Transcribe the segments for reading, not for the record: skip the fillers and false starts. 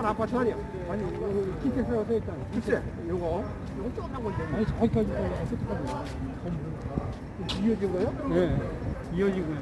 아파트 아니야? 아니, 킨텍스라고 써 있잖아. 글쎄, 요거 조그만 건데. 아니, 저기까지 어떻게 이어진 거요? 네, 이어진 거예요.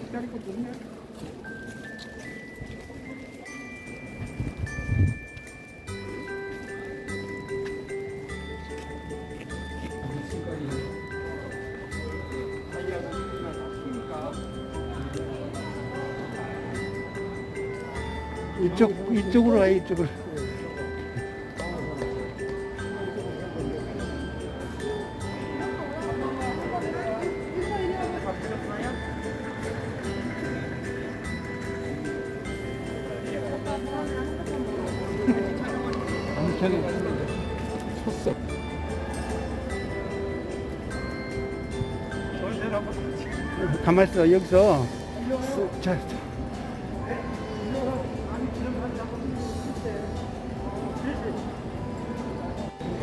기다리고 있네. 이쪽으로 가요, 이쪽으로. 저기 섰어. 가만 있어, 여기서. 자,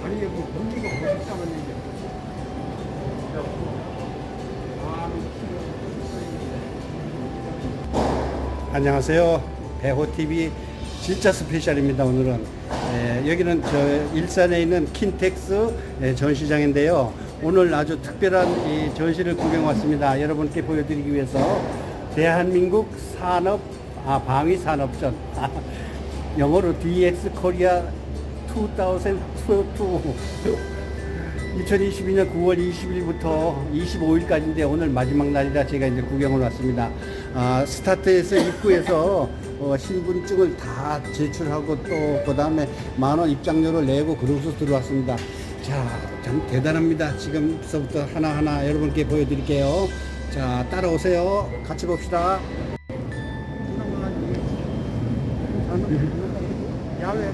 아니 이게 뭐 공기가 멋있다는 얘기야. 안녕하세요. 배호TV 진짜 스페셜입니다. 오늘은 여기는 저 일산에 있는 킨텍스 전시장인데요. 오늘 아주 특별한 이 전시를 구경 왔습니다. 여러분께 보여드리기 위해서 대한민국 방위산업전 영어로 DX 코리아 2022 2022년 9월 20일부터 25일까지인데 오늘 마지막 날이라 제가 이제 구경을 왔습니다. 스타트에서 입구에서 신분증을 다 제출하고 또 그 다음에 만원 입장료를 내고 그러고서 들어왔습니다. 자, 참 대단합니다. 지금부터 하나하나 여러분께 보여드릴게요. 자, 따라오세요. 같이 봅시다. 야외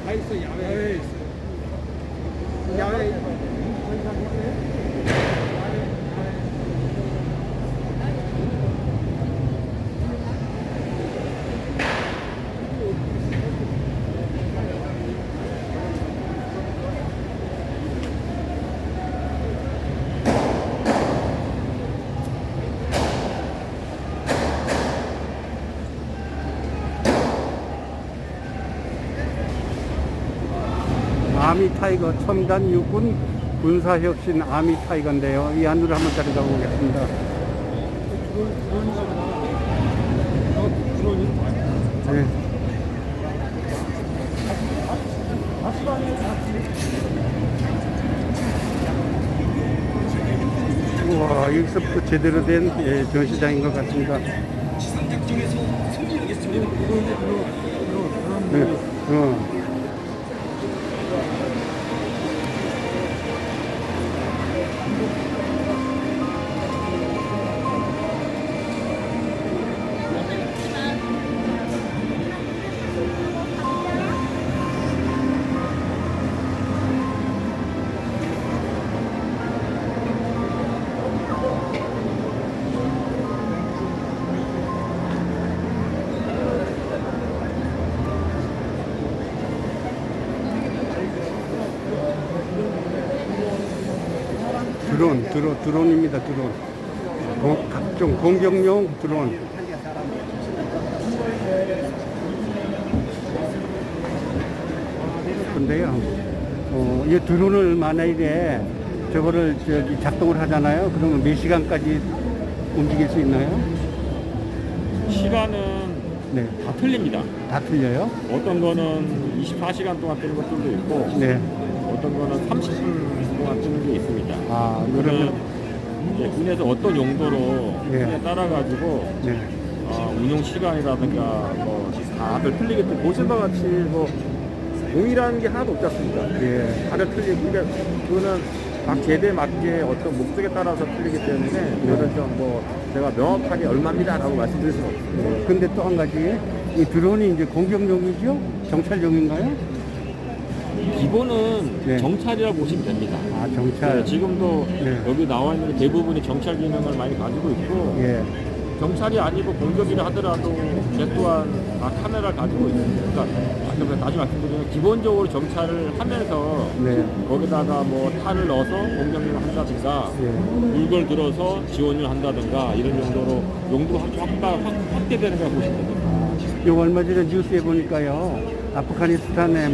다 있어. 야외 있어. 야외 아미 타이거 첨단 육군 군사혁신 아미 타이거인데요. 이 안으로 한번 들어가 보겠습니다. 네. 우와, 여기서부터 제대로 된 전시장인 것 같습니다. 네. 드론입니다. 드론. 각종 공격용 드론. 근데요, 이 드론을 만약에 저거를 작동을 하잖아요. 그러면 몇 시간까지 움직일 수 있나요? 시간은 네. 다 틀립니다. 다 틀려요? 어떤 거는 24시간 동안 뜨는 것들도 있고, 네. 어떤 거는 30분 동안 뜨는 게 있습니다. 그러면, 그러면 이제 군에서 어떤 용도로 예. 그에 따라 가지고 네. 운용 시간이라든가 뭐 다들 틀리기 때문에 보신 바와 같이 뭐 동일한 게 하나도 없지 않습니까? 예. 다들 틀리고, 그러니까 그거는 각 제대에 맞게 어떤 목적에 따라서 틀리기 때문에 그거를 좀 뭐 제가 명확하게 얼마입니다라고 말씀드릴 수는 없습니다. 근데 또 한 가지, 이 드론이 이제 공격용이죠? 정찰용인가요? 기본은 네. 정찰이라고 보시면 됩니다. 정찰. 네, 지금도 네. 여기 나와 있는 게 대부분이 정찰 기능을 많이 가지고 있고, 예. 정찰이 아니고 공격이라 하더라도 걔 또한 카메라를 가지고 있습니다. 그러니까 나중에 말씀드리면 기본적으로 정찰을 하면서 네. 거기다가 뭐 탄을 넣어서 공격을 한다든가 예. 물건을 들어서 지원을 한다든가 이런 용도로 용도가 확대되는 걸 보시면 됩니다. 요 얼마 전에 뉴스에 보니까요, 아프가니스탄에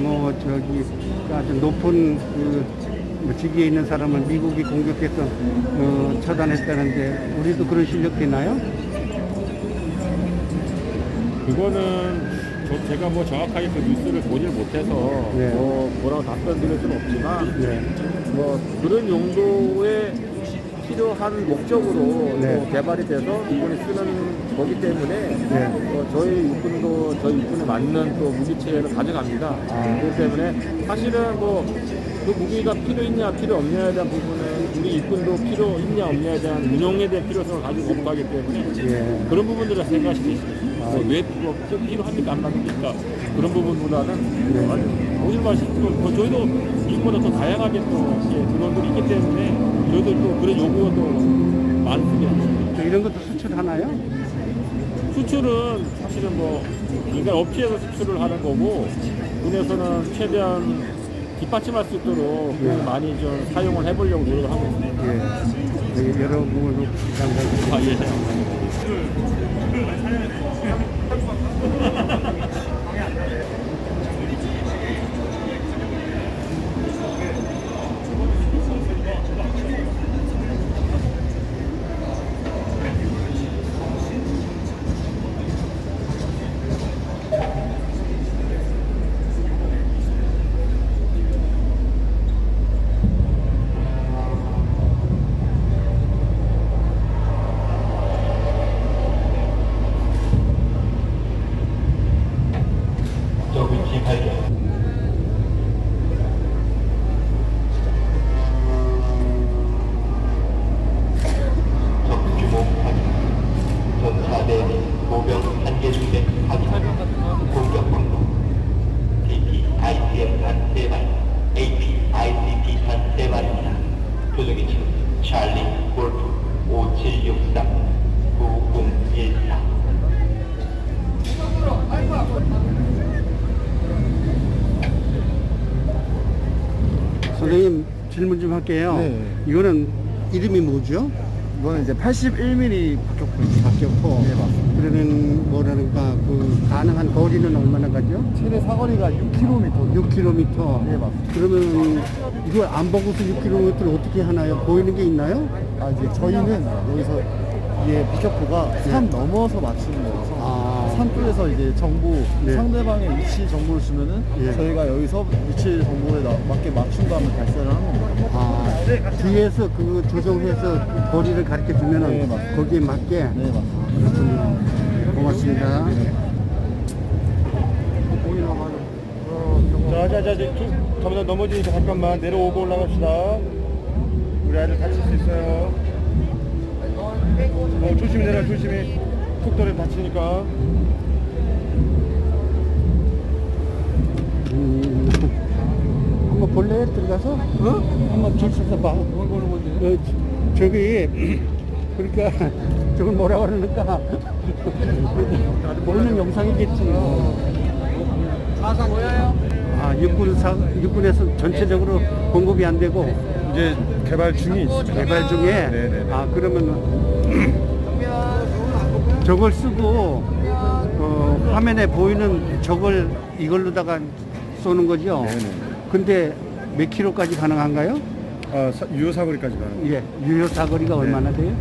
아주 높은 직위에 있는 사람을 미국이 공격해서 처단했다는데 우리도 그런 실력 되나요? 그거는 제가 뭐 정확하게 그 뉴스를 보질 못해서 네. 뭐라고 답변 드릴 수는 없지만 네. 뭐 그런 용도에 필요한 목적으로 네. 또 개발이 돼서 일본이 쓰는 거기 때문에 네. 저희 육군에 맞는 또 무기체계를 가져갑니다. 그렇기 때문에 사실은 뭐 그 무기가 필요 있냐 필요 없냐에 대한 부분은 우리 육군도 필요 있냐 없냐에 대한 운용에 대한 필요성을 가지고 공부하기 때문에 예. 그런 부분들을 생각할 수 있습니다. 왜 필요합니까 안 합니까 그런 부분보다는 오늘 말씀 저희도 이보다 더 다양하게 또 드론들이 있기 때문에 저희도 또 그런 요구가 또 많습니다. 이런 것도 수출하나요? 수출은 사실은 뭐 그러니까 업체에서 수출을 하는 거고 군에서는 최대한 뒷받침할 수 있도록 많이 좀 사용을 해보려고 노력을 하고 있습니다. 예. 여러분으로 감사합니다. 할게요. 네. 이거는 이름이 뭐죠? 이거는 이제 81mm 박격포입니다. 박격포. 네, 맞습니다. 그러면 뭐라는가 그 가능한 거리는 얼마나 가죠? 최대 사거리가 6km. 6km. 네, 맞습니다. 그러면 이걸 안 보고서 6km를 어떻게 하나요? 보이는 게 있나요? 아, 이제 저희는 여기서 이게 박격포가 산 넘어서 맞추는 거라서 아. 산 쪽에서 이제 정보, 네. 상대방의 위치 정보를 주면은 예. 저희가 여기서 위치 정보에 맞게 맞춘 다음에 발사를 하는 겁니다. 아, 뒤에서 그 조정해서 거리를 가르쳐 주면은 네, 맞습니다. 거기에 맞게. 네, 맞습니다. 그렇군요. 고맙습니다. 저보다 넘어지니까 잠깐만 내려오고 올라갑시다. 우리 아이들 다칠 수 있어요. 조심히 내려, 조심히. 툭 떨어져 다치니까. 한번 볼래? 들어가서? 한번 줄 서서 봐. 뭘 보는 건데? 저기 그러니까 저걸 뭐라 그러는가 모르는 영상이겠지. 사상 뭐예요? 아, 육군에서 전체적으로 공급이 안 되고 이제 개발 중이 있습니다. 개발 중에. 네네. 아, 그러면 저걸 쓰고 화면에 보이는 저걸 이걸로다가 쏘는 거죠. 네네. 근데 몇 킬로까지 가능한가요? 유효 사거리까지 가는 예, 유효 사거리가 얼마나 돼요?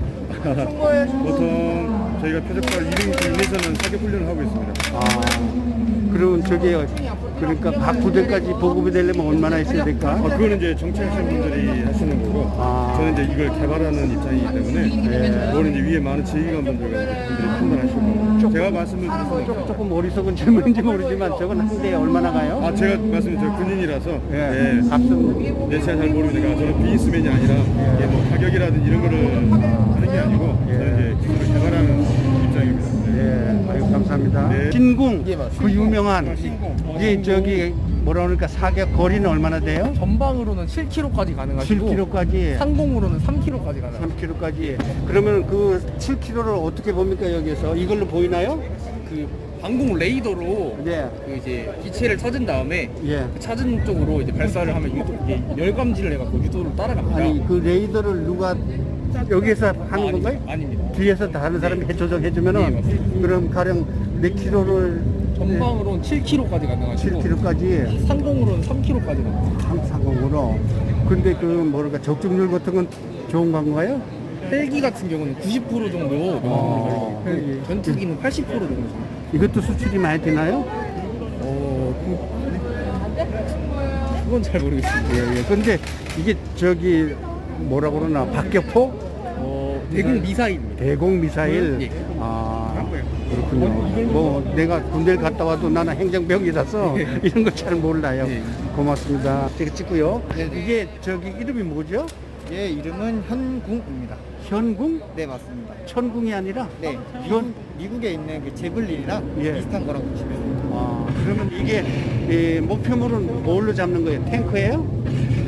보통 저희가 표적발 200m 이내에서는 사격 훈련을 하고 있습니다. 아, 그러면 저게 그러니까 각 부대까지 보급이 되려면 얼마나 있어야 될까? 그거는 이제 정치하시는 분들이 하시는 거고, 아. 저는 이제 이걸 개발하는 입장이기 때문에, 그거는 이제 위에 많은 지휘관분들과 이제 분들이 판단하실 거고, 제가 말씀을 드렸습니다. 조금 어리석은 질문인지 모르지만 저건 한 대에 얼마나 가요? 제가 말씀드린 저 군인이라서, 예, 값은 제 잘 모르니까 저는 비즈니스맨이 아니라 이게 뭐 가격이라든 이런 거를 하는 게 아니고 저는 이제 기술을 개발하는 입장입니다. 예, 아유 감사합니다. 네. 신궁, 예, 맞습니다. 그 유명한 이게 저기 뭐라 그러니까 사격 거리는 얼마나 돼요? 전방으로는 7km까지 가능하시고 7km까지, 상공으로는 3km까지 가능합니다. 3km까지. 그러면 그 7km를 어떻게 봅니까 여기서? 이걸로 보이나요? 그 방공 레이더로 예, 그 이제 기체를 찾은 다음에 예. 그 찾은 쪽으로 이제 발사를 하면 이게 열감지를 해갖고 유도를 따라갑니다. 아니 그 레이더를 누가 여기서 하는 건가요? 아닙니다. 뒤에서 다른 사람이 조정해 네, 주면은 맞습니다. 그럼 가령 몇 킬로를 전방으로는 7km까지 가능하시고 7킬로까지 상공으로는 3km까지 가능합니다. 상공으로. 근데 그 뭐랄까 적중률 같은 건 좋은 건가요? 헬기 같은 경우는 90% 정도 어. 헬기, 전투기는 80% 정도. 이것도 수출이 많이 되나요? 그건 잘 모르겠습니다. 예, 예. 근데 이게 저기 뭐라 그러나 박격포? 대공 미사일입니다. 대공 미사일. 예. 아, 그렇군요. 뭐 내가 군대를 갔다 와도 나는 행정병이라서 이런 거 잘 몰라요. 예. 고맙습니다. 제가 찍고요. 네네. 이게 저기 이름이 뭐죠? 예, 이름은 현궁입니다. 현궁? 네, 맞습니다. 천궁이 아니라? 네, 미국에 있는 그 제블린이랑 예. 비슷한 거라고 보시면 됩니다. 아, 그러면 이게 목표물은 뭘로 잡는 거예요? 탱크예요?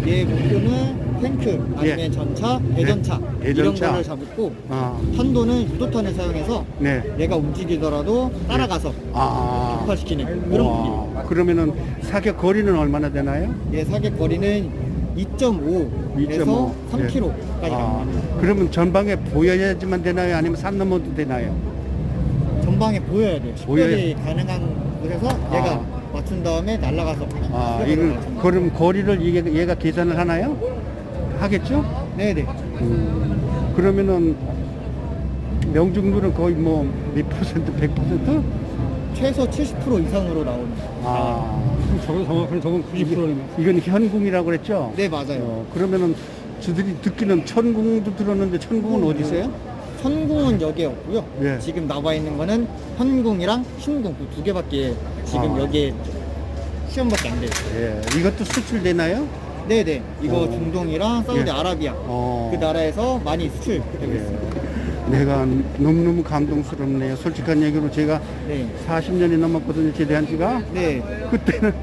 얘 목표는 탱크 아니면 예. 전차, 대전차, 네, 이런 대전차. 거를 잡고 아, 탄도는 유도탄을 사용해서 네. 얘가 움직이더라도 따라가서 아, 폭발시키는 그런 무기. 와, 그러면은 사격 거리는 얼마나 되나요? 얘 사격 거리는 2.5에서 3km까지 아, 갑니다. 그러면 전방에 보여야지만 되나요? 아니면 산 넘어도 되나요? 전방에 보여야 돼요. 보여야- 식별이 가능한 곳에서 얘가 맞춘 다음에 날아가서 아, 수력을 이거 맞춘다. 그럼 거리를 얘가 계산을 하나요? 하겠죠? 네네. 그러면은 명중률은 거의 뭐 몇 퍼센트, 100%? 최소 70% 이상으로 나오는. 아, 저건 정확한 저건 90%네요. 이건 현궁이라고 그랬죠? 네, 맞아요. 그러면은 저들이 듣기는 천궁도 들었는데 천궁은 어디 있어요? 현궁은 여기에 없고요. 예. 지금 나와 있는 거는 현궁이랑 신궁 그 두 개밖에 지금 아. 여기에 시험밖에 안 돼요. 예, 이것도 수출되나요? 네네. 이거 어. 중동이랑 사우디아라비아 어. 그 나라에서 많이 수출되고 예. 있습니다. 내가 너무너무 감동스럽네요. 솔직한 얘기로 제가 네. 40년이 넘었거든요, 제대한 지가. 네. 그때는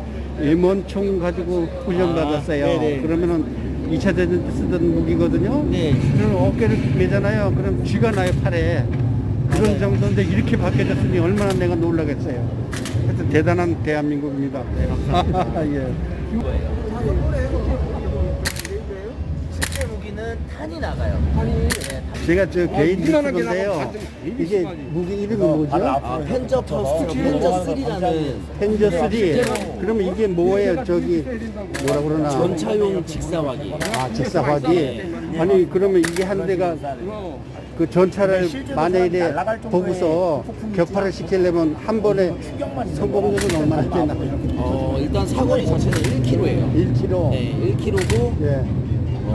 M1총 가지고 훈련 받았어요. 네네. 그러면은 2차 대전 때 쓰던 무기거든요. 네. 그럼 어깨를 매잖아요. 그럼 쥐가 나요, 팔에. 그런 맞아요. 정도인데 이렇게 바뀌어졌으니 얼마나 내가 놀라겠어요. 하여튼 대단한 대한민국입니다. 네, 감사합니다. 예. 탄이 나가요. 제가 저 개인 무난하게 유튜브인데요. 나가면 이게 무기 이름이 뭐죠? 펜저 퍼스트, 펜저 3라는 펜저 3. 그러면 이게 뭐예요? 저기 뭐라 그러나? 전차용 직사화기. 아, 직사화기. 아니 그러면 이게 한 대가 그 전차를 만약에 보고서 격파를 시키려면 한 번에 성공률은 얼마나 되나요? 일단 사거리 자체는 1km예요. 1km. 네, 1km고 예.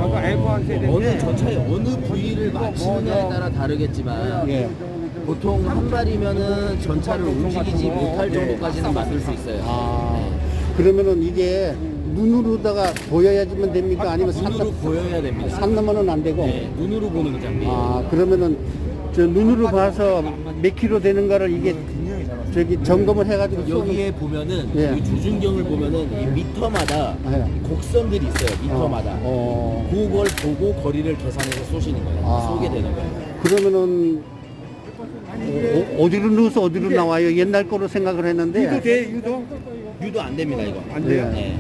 어느 전차의 어느 부위를 맞추느냐에 따라 다르겠지만 예. 보통 한 발이면은 전차를 움직이지 못할 정도까지는 만들 수 있어요. 아, 그러면은 이게 눈으로다가 보여야지만 됩니까? 아니면 눈으로 보여야 됩니다. 산 넘어는 안 되고? 네, 눈으로 보는 장비예요. 아, 그러면은 저 눈으로 봐서 몇 킬로 되는가를 이게 저기 점검을 해가지고 여기에 보면은 예. 이 조준경을 보면은 이 미터마다 예. 곡선들이 있어요. 미터마다. 그걸 보고 거리를 계산해서 쏘시는 거예요. 아. 쏘게 되는 거예요. 그러면은 어디로 넣어서 어디로 나와요? 옛날 거로 생각을 했는데. 유도 돼, 유도? 유도 안 됩니다, 이거. 안 돼요? 네.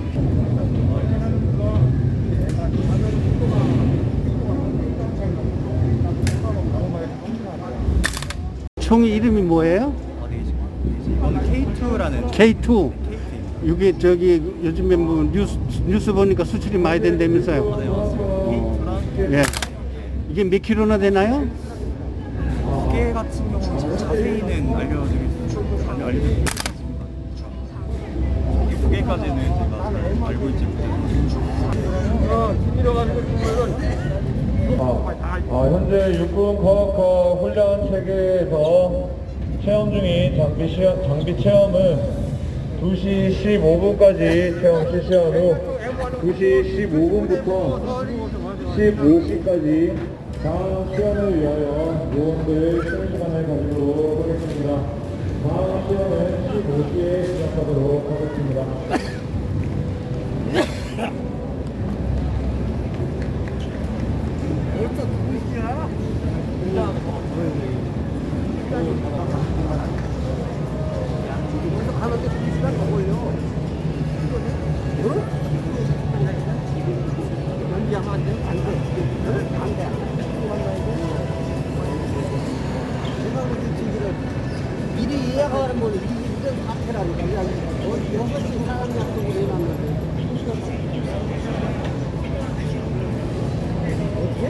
총이 이름이 뭐예요? 이건 K2라는 K2. 이게 저기 요즘에 뭐 뉴스 보니까 수출이 많이 된다면서요? K2랑 예. 이게 몇 킬로나 되나요? 무게 같은 경우는 자세히는 알려드리겠습니다. 이 무게까지는 제가 알고 있지 못해요. 현재 육군 과학과 훈련 체계에서 체험 중인 장비 체험은 2시 15분까지 체험 실시한 후 2시 15분부터 15분까지 다음 시험을 위하여 요원들 쉬는 시간을 가지도록 하겠습니다. 다음 시험은 15시에 시작하도록 하겠습니다. 미리 예약하는 거는 이전 사태라니까. 그냥 6시 사람 약속을 해놨는데. 어떻게?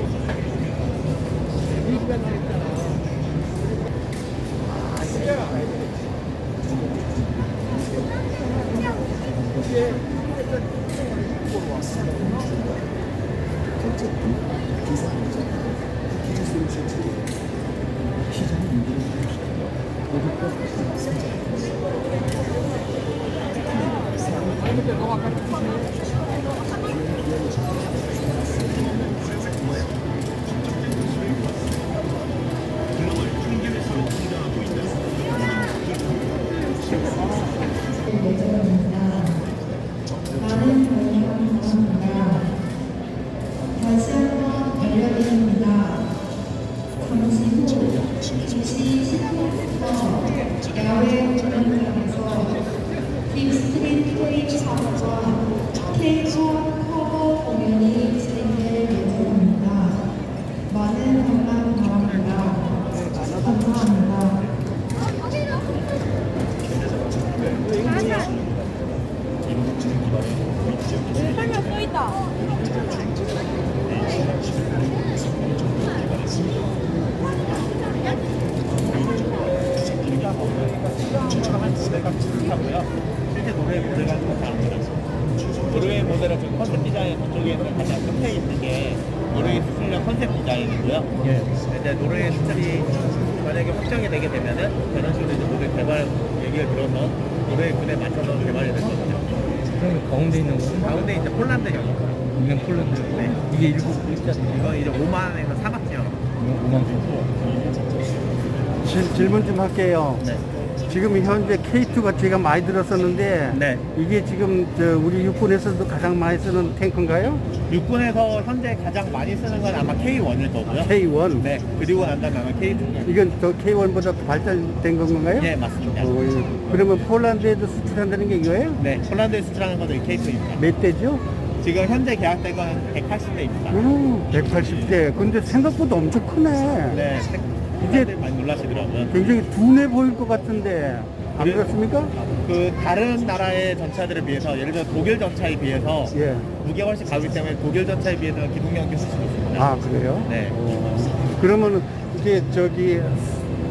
2시간 했잖아. 다시 한번 알려드립니다. 잠시 후 2시 10분부터 야외 공연장에서 딥스트림 K4와 K4 커버 공연이 진행될 예정입니다. 많은 관람 바랍니다. 감사합니다. 설명 써있다. 실제 노래 모델과 다안 들었어요. 노르웨이 모델은 저 컨셉 디자인 저쪽에는 가장 끝에 있는 게 노르웨이 수출력 컨셉 디자인이고요. 이제 노르웨이 수출이 만약에 확정이 되게 되면은 그런 식으로 이제 모델 개발 얘기를 들어서 노르웨이 군에 맞춰서 개발이 됐거든요. 그럼 가운데 있는 거? 가운데 이제 폴란드형이고, 이건 폴란드. 네. 이게 일곱 글자죠. 이건 이제 오만에서 사막지형. 5만 질문 좀 할게요. 네. 지금 현재 K2가 제가 많이 들었었는데 네. 이게 지금 저 우리 육군에서도 가장 많이 쓰는 탱크인가요? 육군에서 현재 가장 많이 쓰는 건 아마 K1일 거고요. K1. 네. 그리고 난 다음에 아마 K2. 이건 저 K1보다 더 발달된 건가요? 네, 맞습니다. 그러면 폴란드에도 수출한다는 게 이거예요? 네, 폴란드에 수출하는 것도 K2입니다. 몇 대죠? 지금 현재 계약된 건 180대입니다. 180대. 근데 생각보다 엄청 크네. 네, 이게 이제 많이 놀라시더라고요. 굉장히 둔해 보일 것 같은데 안 그래- 그렇습니까? 그 다른 나라의 전차들에 비해서 예를 들어 독일 전차에 비해서 예. 무게가 훨씬 가기 때문에 독일 전차에 비해서는 기동력이 훨씬 있습니다. 아 그래요? 네. 그러면 이게 저기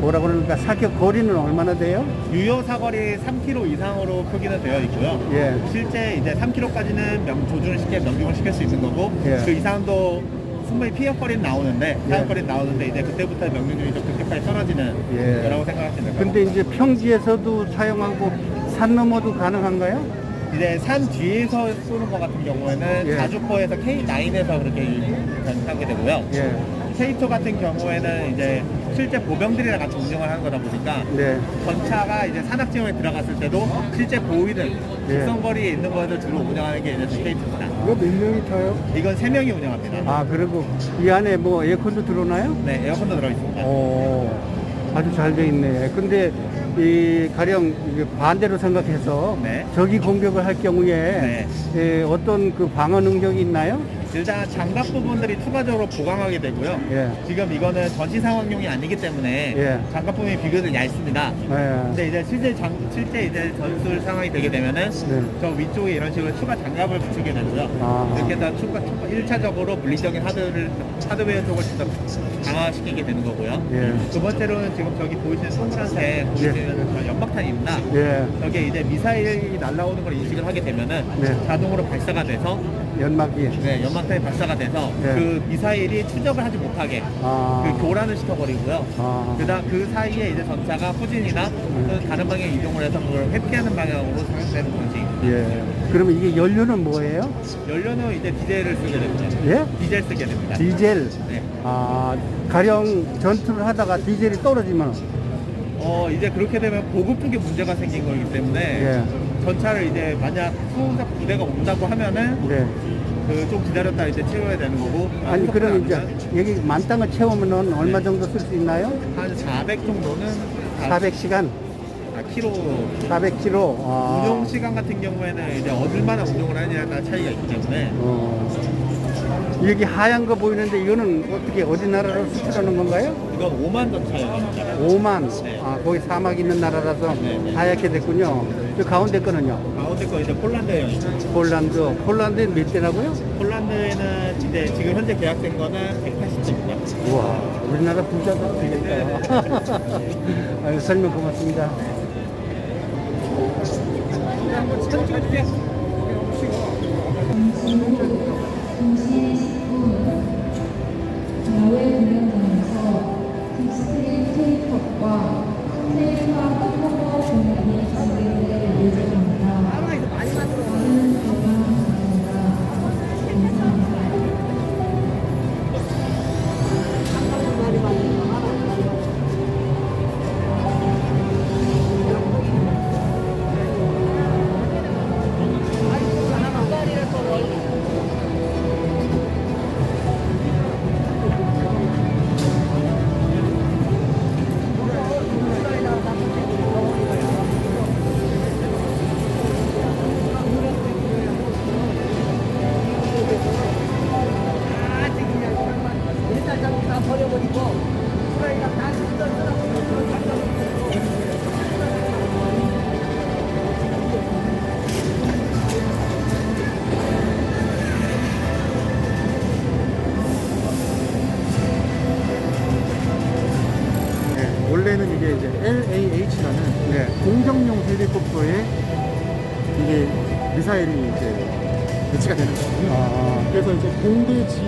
뭐라 그러니까 사격 거리는 얼마나 돼요? 유효 사거리 3km 이상으로 표기는 되어 있고요. 예. 실제 이제 3km까지는 조준을 명중을 시킬 수 있는 거고 예. 그 이상도 충분히 피격거리는 나오는데 예. 사격거리는 나오는데 이제 그때부터 명중률이 좀 급격하게 떨어지는 예. 거라고 생각하시면 됩니다. 근데 이제 평지에서도 사용하고 산 너머도 가능한가요? 이제 산 뒤에서 쏘는 것 같은 경우에는 예. 자주포에서 K9에서 그렇게 변하게 되고요. 예. K2 같은 경우에는 이제 실제 보병들이랑 같이 운영을 하는 거다 보니까 네. 전차가 이제 산악지형에 들어갔을 때도 실제 보이는 예. 직선거리에 있는 거에서 주로 운영하는 게 이제 K2입니다. 이거 몇 명이 타요? 이건 3명이 운영합니다. 아 그리고 이 안에 뭐 에어컨도 들어오나요? 네, 에어컨도 들어있습니다. 오, 아주 잘 돼 있네. 근데 이 가령 이게 반대로 생각해서 네. 적이 공격을 할 경우에 어떤 그 방어 능력이 있나요? 일단 장갑 부분들이 추가적으로 보강하게 되고요. 예. 지금 이거는 전시 상황용이 아니기 때문에 예. 장갑 부분이 비교적 얇습니다. 예. 근데 이제 실제 이제 전술 상황이 되게 되면은 네. 저 위쪽에 이런 식으로 추가 장갑을 붙이게 되고요. 아. 이렇게 해서 추가 1차적으로 물리적인 하드웨어 쪽을 좀 더 강화시키게 되는 거고요. 예. 두 번째로는 지금 저기 보이시는 동그란색 보이시는 저 연막탄입니다. 예. 저게 이제 미사일이 날아오는 걸 인식을 하게 되면은 네. 자동으로 발사가 돼서 연막이. 네, 연막탄이 발사가 돼서 네. 그 미사일이 추적을 하지 못하게 아. 그 교란을 시켜버리고요. 아. 그다음 그 사이에 이제 전차가 후진이나 또는 다른 방향 이동을 해서 그걸 회피하는 방향으로 사용되는 방식입니다. 예. 그러면 이게 연료는 뭐예요? 연료는 이제 디젤을 쓰게 됩니다. 예? 디젤 쓰게 됩니다. 디젤. 네. 아, 가령 전투를 하다가 디젤이 떨어지면 이제 그렇게 되면 보급 쪽에 문제가 생긴 거기 때문에 예. 전차를 이제 만약 후속 부대가 온다고 하면은 네. 그 좀 기다렸다 이제 채워야 되는 거고 아니 후속 그럼 부대가 이제 여기 만땅을 채우면은 얼마 정도 쓸 수 있나요? 한 400 정도는 400시간, 키로 400km. 아. 운용 시간 같은 경우에는 이제 얼마나 운용을 하느냐에 따라 차이가 있기 때문에 여기 하얀 거 보이는데 이거는 어떻게 어디 나라로 수출하는 건가요? 이건 5만 전차입니다. 5만. 네. 아 거기 사막 있는 나라라서 네, 네. 하얗게 됐군요. 저 가운데 거는요? 가운데 거 이제 폴란드형입니다. 폴란드. 폴란드는 몇 대라고요? 폴란드에는 이제 지금 현재 계약된 거는 180대입니다. 우와, 우리나라 부자다. 아유, 설명 고맙습니다. 야외 공연장에서 빅스크린 K-팝과 K-팝 햄버거 공연이 전개될 예정입니다. 많은 관람 감사합니다. 감사합니다. 원래는 이게 이제 LAH라는 공격용 헬리콥터에 이게 미사일이 이제 배치가 되는 거거든요. 아, 그래서 이제 공대 G,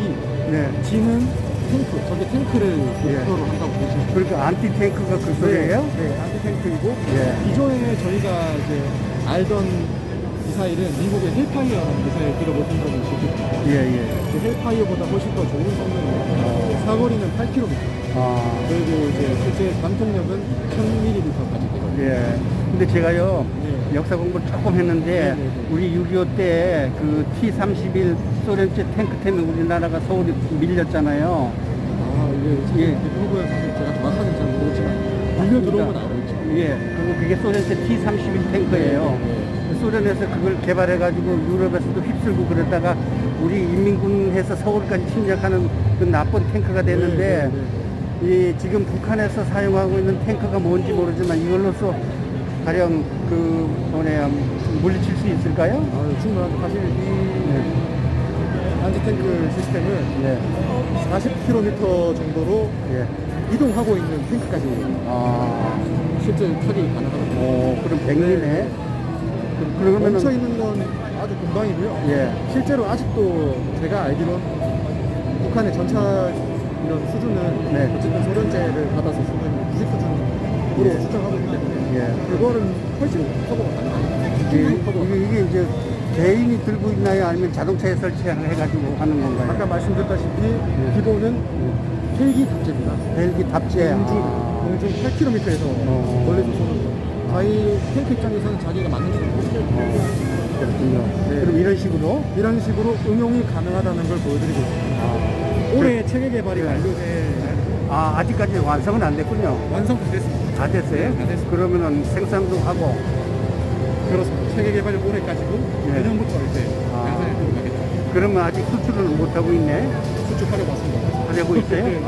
네. G는 탱크, 적의 탱크를 목표로 한다고 보시면 돼요. 그러니까 안티탱크가 그 소리예요? 네, 안티탱크이고 예. 기존에 저희가 이제 알던 미사일은 미국의 헬파이어라는 미사일 들어보신 적이 있을 거예요. 예, 예. 그 헬파이어보다 훨씬 더 좋은 성능이고 사거리는 8km. 아, 그리고 이제 실제 관통력은 1000ml까지 되거든요. 예. 근데 제가요, 네. 역사 공부 조금 했는데, 네, 네, 네. 우리 6.25 때 그 T-31 소련제 탱크 때문에 우리나라가 서울이 밀렸잖아요. 아, 이게 예. 그 부분은 사실 제가 정확하게 잘 모르지만 밀려 들어온 건 알고 있죠. 예. 그리고 그게 소련제 T-31 탱크예요. 네. 소련에서 그걸 개발해가지고 유럽에서도 휩쓸고 그러다가 우리 인민군해서 서울까지 침략하는 그 나쁜 탱크가 됐는데 이 지금 북한에서 사용하고 있는 탱크가 뭔지 모르지만 이걸로서 가령 그 뭐냐 물리칠 수 있을까요? 충분하죠. 사실 이 안티탱크 시스템은 40km 정도로 이동하고 있는 탱크까지 실제 타격이 가능합니다. 그럼 100리네. 그러면은 멈춰 있는 건 아주 금방이고요. 실제로 아직도 제가 알기로는 북한의 전차 이런 수준은 어쨌든 소련제를 받아서 쓰는 90 수준으로 수정하고 있기 때문에 그거는 훨씬 커버가 가능합니다. 이게 이제 개인이 들고 있나요? 아니면 자동차에 설치해가지고 하는 건가요? 아까 말씀드렸다시피 기본은 헬기 탑재입니다. 헬기 탑재. 공중 8km에서 멀리서 쏘는 거. 저희 탱크 입장에서는 자기가 만든 수 있고 그렇군요. 그럼 이런 식으로 응용이 가능하다는 걸 보여드리고 있습니다. 올해 체계 개발이 완료될 아직까지 완성은 안 됐군요. 완성도 됐습니다. 다 됐어요? 다 됐습니다. 그러면은 생산도 하고. 그렇습니다. 체계 개발이 올해까지고 내년부터 이제 양산에 들어가겠다. 그러면 아직 수출은 못 하고 있네. 수출하려고 왔습니다. 하려고 있어요? 네.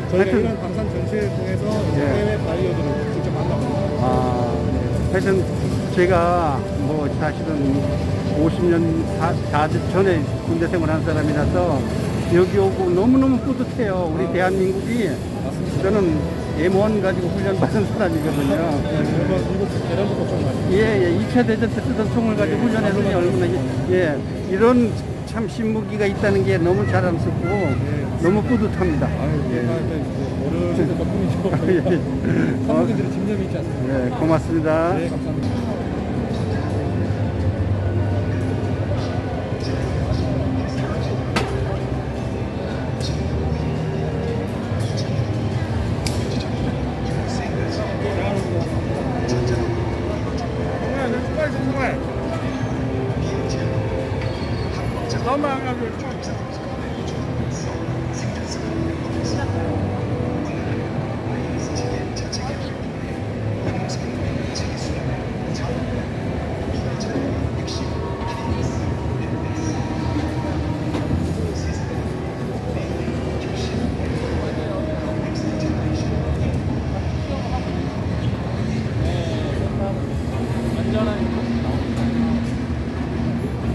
저희가 이런 방산 전시를 통해서 해외 바이어들을 직접 만나고 하여튼 제가 뭐 사실은 50년 다 전에 군대 생활한 사람이라서 여기 오고 너무너무 뿌듯해요. 우리 대한민국이. 저는 M1 가지고 훈련받은 사람이거든요. 미국 대란부터 좀 많이. 2차 대전 때 쓰던 총을 가지고 훈련했으니 얼마나 이런 참 신무기가 있다는 게 너무 자랑스럽고 너무 뿌듯합니다. 어르신들 덕분이죠. 한국인들의 집념이 있지 않습니까? 고맙습니다. 네, 감사합니다.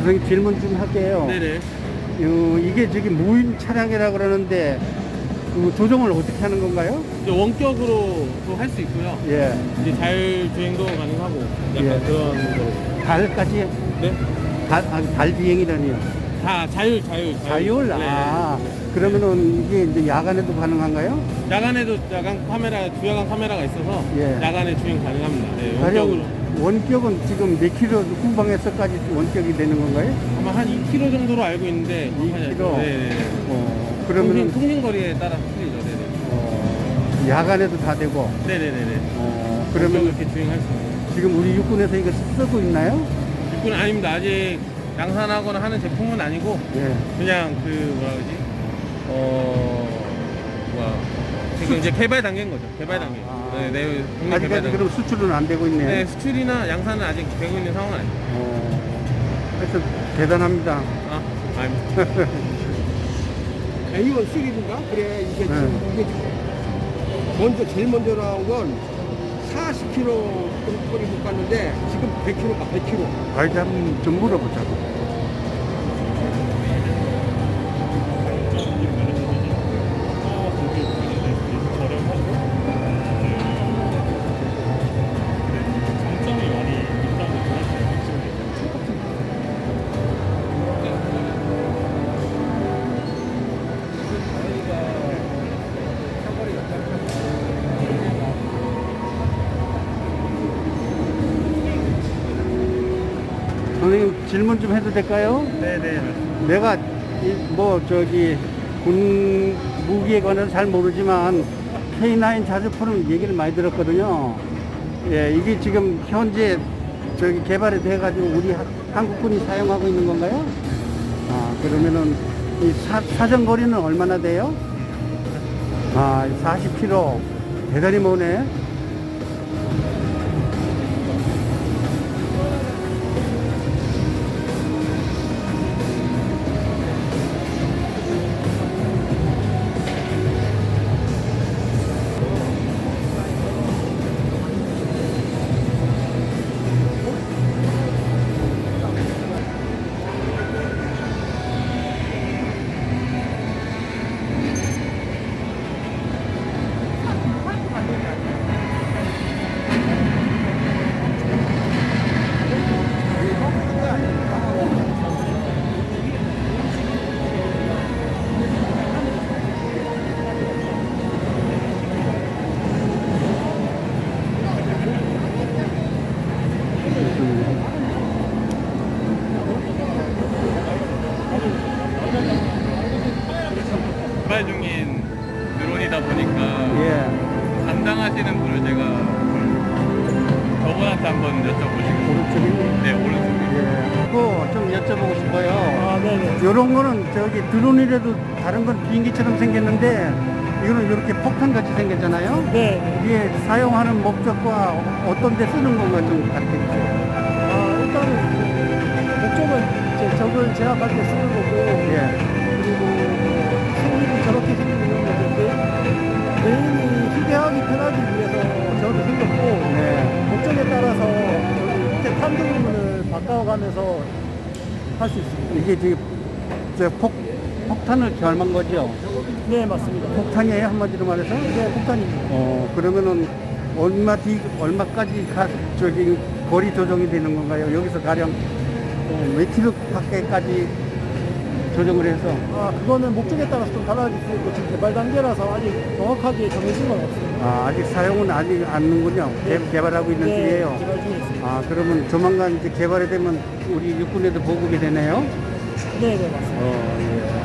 선생님 질문 좀 할게요. 네네. 이게 저기 무인 차량이라고 그러는데 그 조정을 어떻게 하는 건가요? 이제 원격으로도 할 수 있고요. 이제 자율주행도 가능하고 약간 그런 거. 달까지? 네? 달 비행이라니요. 다 자율. 자율? 네. 그러면은 이게 이제 야간에도 가능한가요? 야간에도 주야간 카메라가 있어서 야간에 주행 가능합니다. 네, 원격으로. 원격은 지금 몇 킬로 후방에서까지 원격이 되는 건가요? 아마 한 2km 정도로 알고 있는데 2km? 네. 그러면은 통신거리에 따라 틀리죠. 네네. 야간에도 다 되고. 네네네네. 그러면 이렇게 주행할 수 있어요. 지금 우리 육군에서 이거 쓰고 있나요? 육군은 아닙니다. 아직 양산하거나 하는 제품은 아니고 그냥 그 뭐라 그러지? 지금 이제 개발 단계인 거죠. 개발 단계. 네, 국내 개발 아직까지 단계. 그럼 수출은 안 되고 있네. 네, 수출이나 양산은 아직 되고 있는 상황은 아니에요. 하여튼 대단합니다. 아닙니다. A1 시리즈인가? 그래 이게 지금 이게 제일 먼저 나온 건 40km 거리 못 갔는데 지금 100km가 100km. 가이드 한번 좀 물어보자고. 선생님 질문 좀 해도 될까요? 네네. 내가 군 무기에 관해서 잘 모르지만 K9 자주포는 얘기를 많이 들었거든요. 이게 지금 현재 개발이 돼가지고 우리 한국군이 사용하고 있는 건가요? 그러면은 이 사정거리는 얼마나 돼요? 40km. 대단히 머네. 사용하시는 분을 제가 저분한테 한번 여쭤보시고. 오른쪽에. 네, 오른쪽에. 예. 그거 좀 여쭤보고 싶어요. 아, 네네. 이런 거는 저기 드론이라도 다른 건 비행기처럼 생겼는데 이거는 이렇게 폭탄 같이 생겼잖아요. 네. 이게 사용하는 목적과 어떤 데 쓰는 건가 좀 가르쳐 주세요. 일단은 목적은 적을 제압할 때 쓰는 거고, 예. 그리고 생일이 저렇게 생기는 건데 개인이 휴대하기 편하기 위해서 저렇게 생겼고, 네. 목적에 따라서 저기 밑에 탄 부분을 바꿔가면서 할 수 있습니다. 이게 지금 저 폭탄을 겸한 거죠? 네, 맞습니다. 폭탄이에요, 한마디로 말해서? 네, 폭탄입니다. 그러면은 얼마까지 저기 거리 조정이 되는 건가요? 여기서 가령 몇 킬로 밖에까지 조정을 해서? 그거는 목적에 따라서 좀 달라질 수 있고, 지금 개발 단계라서 아직 정확하게 정해진 건 없습니다. 아직 사용은 아직 않는군요. 개발하고 있는 중이에요. 개발 중에 있습니다. 그러면 조만간 이제 개발이 되면 우리 육군에도 보급이 되네요. 네, 네, 맞습니다.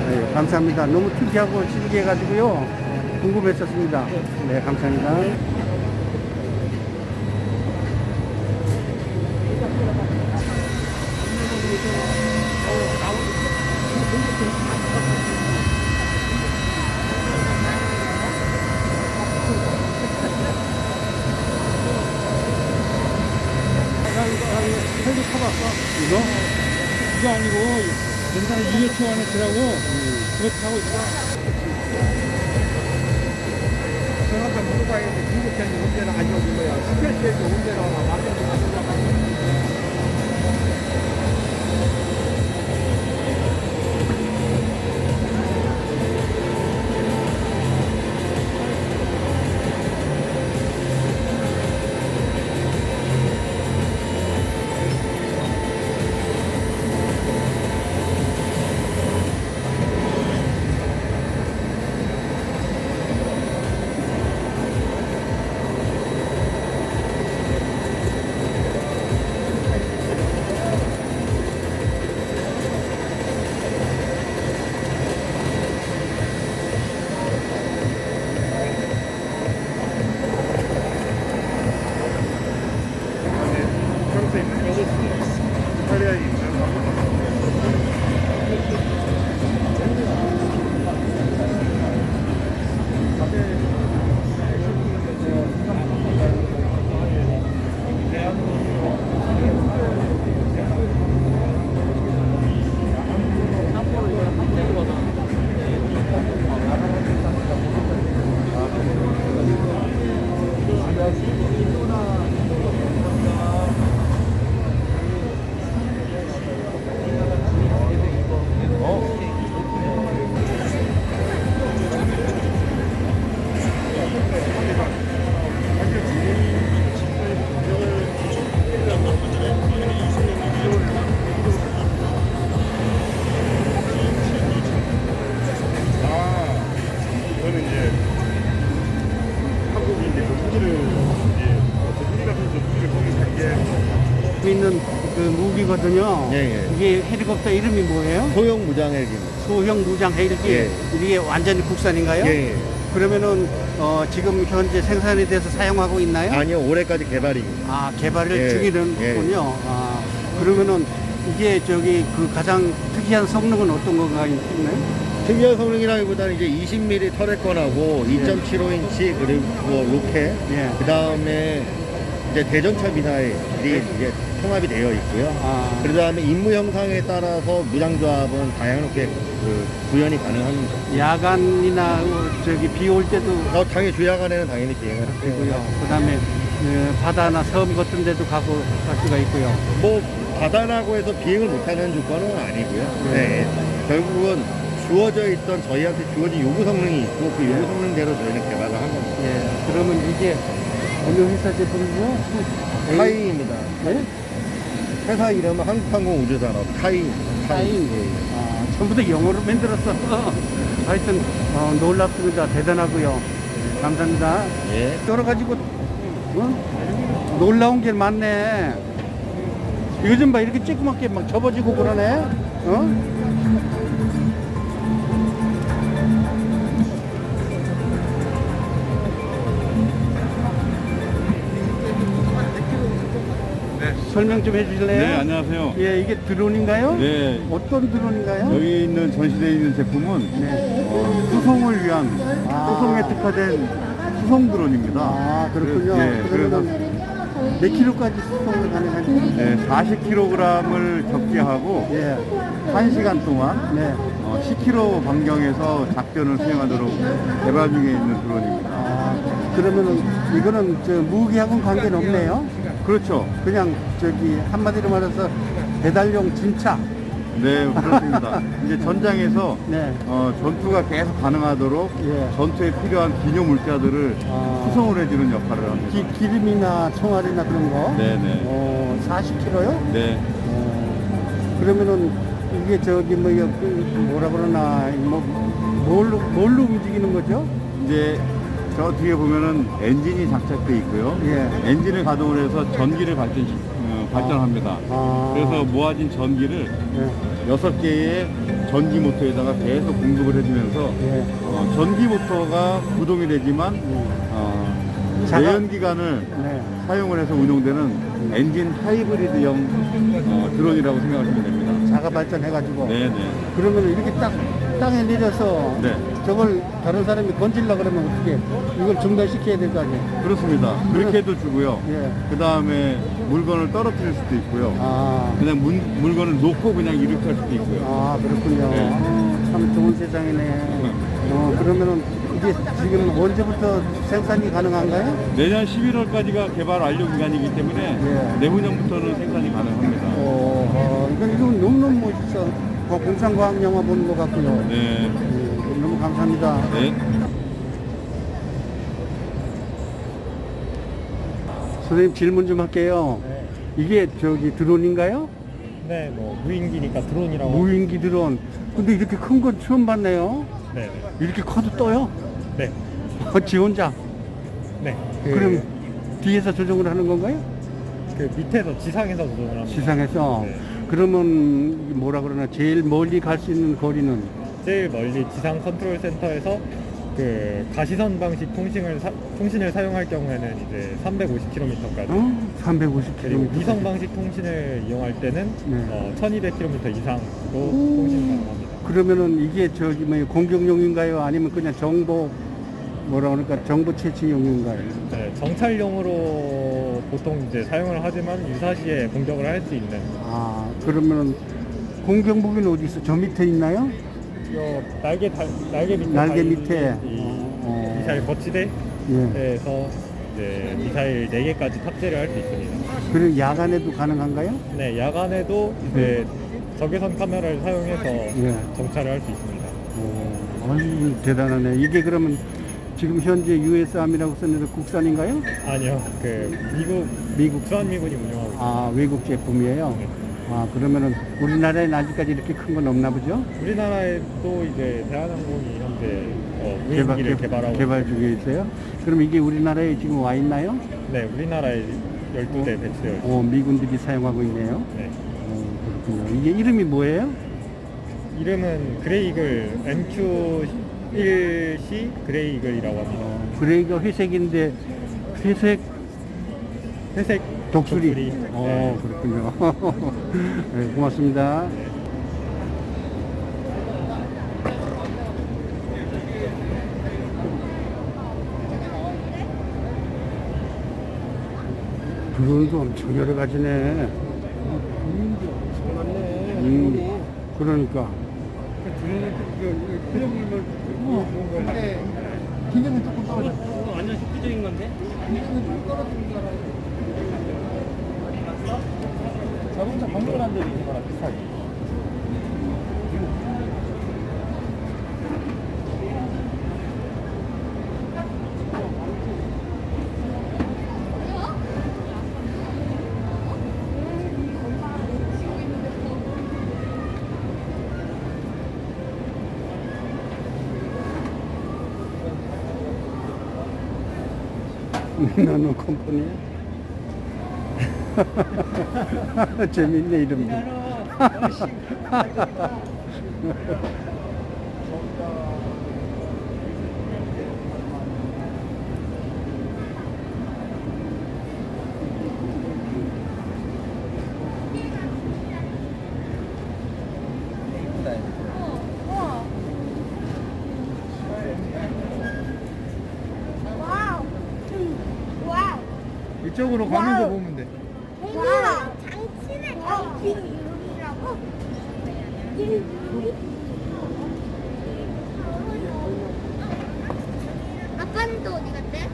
예, 감사합니다. 너무 특이하고 신기해가지고요. 궁금했었습니다. 네, 감사합니다. 헬기 타봤어? 이거? 그거 아니고 옛날에 2회 안에 들하고 그거 타고 있어. 정확한 물어봐야겠는데 중국편이 언제나 가져오는 거야. 스펠트에서 언제나 맞는 있는 그 무기거든요. 예, 예. 이게 헬리콥터 이름이 뭐예요? 소형 무장 헬기입니다. 소형 무장 헬기. 예. 이게 완전히 국산인가요? 예, 예. 그러면은 지금 현재 생산이 돼서 사용하고 있나요? 아니요, 올해까지 개발입니다. 개발을 예. 중이는군요. 그러면은 이게 저기 그 가장 특이한 성능은 어떤 거가 있나요? 특이한 성능이라기보다는 이제 20mm 터렛건하고 2.75인치 그리고 로켓, 예. 그 다음에 이제 대전차 미사일이 이제 통합이 되어 있고요. 그 다음에 임무 형상에 따라서 무장조합은 다양하게 구현이 가능합니다. 야간이나 저기 비 올 때도 당연히 주야간에는 당연히 비행을 되고요. 하고요. 그다음에 바다나 섬 같은 데도 갈 수가 있고요. 뭐 바다라고 해서 비행을 못하는 조건은 아니고요. 네. 결국은 저희한테 주어진 요구 성능이 있고 그 요구 성능대로 저희는 개발을 한 겁니다. 예. 그러면 이게 어느 회사 제품이죠? 타이입니다. 네? 회사 이름은 한국항공우주산업 타이. 타이. 전부 다 영어로 만들었어. 하여튼 놀랍습니다. 대단하고요. 감사합니다. 예. 여러 가지고 놀라운 게 많네. 요즘 봐 이렇게 쬐끄맣게 막 접어지고 그러네. 설명 좀 해주실래요? 네, 안녕하세요. 예, 이게 드론인가요? 네, 어떤 드론인가요? 여기 있는 전시되어 있는 제품은 네. 수송을 위한 아. 수송에 특화된 수송 드론입니다. 아, 그렇군요. 네, 그래서 몇 킬로까지 수송을 가능한지? 네, 40kg을 적재하고 예. 1시간 동안 네. 10km 반경에서 작전을 수행하도록 개발 중에 있는 드론입니다. 아, 그러면은 이거는 저 무기하고는 관계는 없네요. 그렇죠. 그냥 저기 한마디로 말해서 배달용 진차. 네, 그렇습니다. 이제 전장에서 네. 전투가 계속 가능하도록 예. 전투에 필요한 기념 물자들을 아. 수송을 해주는 역할을 합니다. 기름이나 총알이나 그런 거. 네네. 40kg요? 네. 그러면은 이게 저기 뭐라 그러나 뭘로 움직이는 거죠? 이제 저 뒤에 보면은 엔진이 장착돼 있고요. 예. 엔진을 가동을 해서 전기를 발전합니다. 아. 그래서 모아진 전기를 예. 6개의 전기 모터에다가 계속 공급을 해주면서 예. 전기 모터가 구동이 되지만 내연기관을 네. 사용을 해서 운용되는 엔진 하이브리드형 드론이라고 생각하시면 됩니다. 자가 발전해가지고. 네네. 그러면 이렇게 딱 땅에 내려서 네. 저걸 다른 사람이 건질라 그러면 어떻게 이걸 중단시켜야 될 거 아니에요? 그렇습니다. 그렇게 해도 주고요. 예. 그 다음에 물건을 떨어뜨릴 수도 있고요. 아. 그냥 물건을 놓고 그냥 이륙할 수도 있고요. 아, 그렇군요. 네. 참 좋은 세상이네. 그러면은 이게 지금 언제부터 생산이 가능한가요? 내년 11월까지가 개발 완료 기간이기 때문에 예. 내후년부터는 생산이 가능합니다. 이건 너무너무 멋있어. 공상과학 영화 보는 것 같고요. 네. 너무 감사합니다. 네. 선생님 질문 좀 할게요. 이게 저기 드론인가요? 네, 뭐 무인기니까 드론이라고. 무인기 드론. 근데 이렇게 큰 건 처음 봤네요. 네, 이렇게 커도 떠요? 네, 지 혼자. 네. 그럼 뒤에서 조정을 하는 건가요? 그 밑에서 지상에서 조정을 합니다. 지상에서. 네. 그러면 뭐라 그러나 제일 멀리 갈 수 있는 거리는 제일 멀리 지상 컨트롤 센터에서 그 가시선 방식 통신을 사용할 경우에는 이제 350km까지. 350km. 그리고 위성 방식 통신을 이용할 때는 네. 1200km 이상도 통신 가능합니다. 그러면은 이게 저기 뭐 공격용인가요? 아니면 그냥 정보 뭐라 그러니까 정보 채취용인가요? 네, 정찰용으로 보통 이제 사용을 하지만 유사시에 공격을 할 수 있는. 아, 그러면은 공격 무기는 어디 있어? 저 밑에 있나요? 요 날개 밑에 날개 달린 밑에. 이 미사일 거치대에서 예. 이제 미사일 4개까지 탑재를 할 수 있습니다. 그리고 야간에도 가능한가요? 네, 야간에도 이제 적외선 카메라를 사용해서 정찰을 할 수 있습니다. 아유, 대단하네. 이게 그러면 지금 현재 USARM이라고 썼는데 국산인가요? 아니요, 그 미국 주한미군이 운영하고 있습니다. 아, 외국 제품이에요? 네. 아, 그러면은 우리나라에는 아직까지 이렇게 큰 건 없나 보죠? 우리나라에도 이제 대한항공이 현재 무인기를 개발하고 개발 중에 있어요? 그럼 이게 우리나라에 지금 와 있나요? 네, 우리나라에 12대 배치되어 있습니다. 미군들이 사용하고 있네요? 네. 그렇군요. 이게 이름이 뭐예요? 이름은 그레이글 MQ-1C 그레이글이라고 합니다. 그레이가 회색인데 회색 독수리. 네. 그렇군요. 네, 고맙습니다. 드론도 엄청 여러 가지네. 그러니까. 기능은 조금 떨어져. 완전 획기적인 건데? 자동차 박물관 들이 있는 거랑 비슷하게. 나노 컴퍼니. 재밌네 이름도. 이쪽으로 가는 거 보면 돼. 와, 장치네. 여기라고? 아빠는 또 어디 갔대?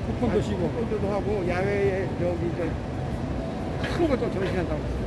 폭풍도 쉬고. 폭풍도 하고, 야외에 저기, 큰거좀 전시한다고.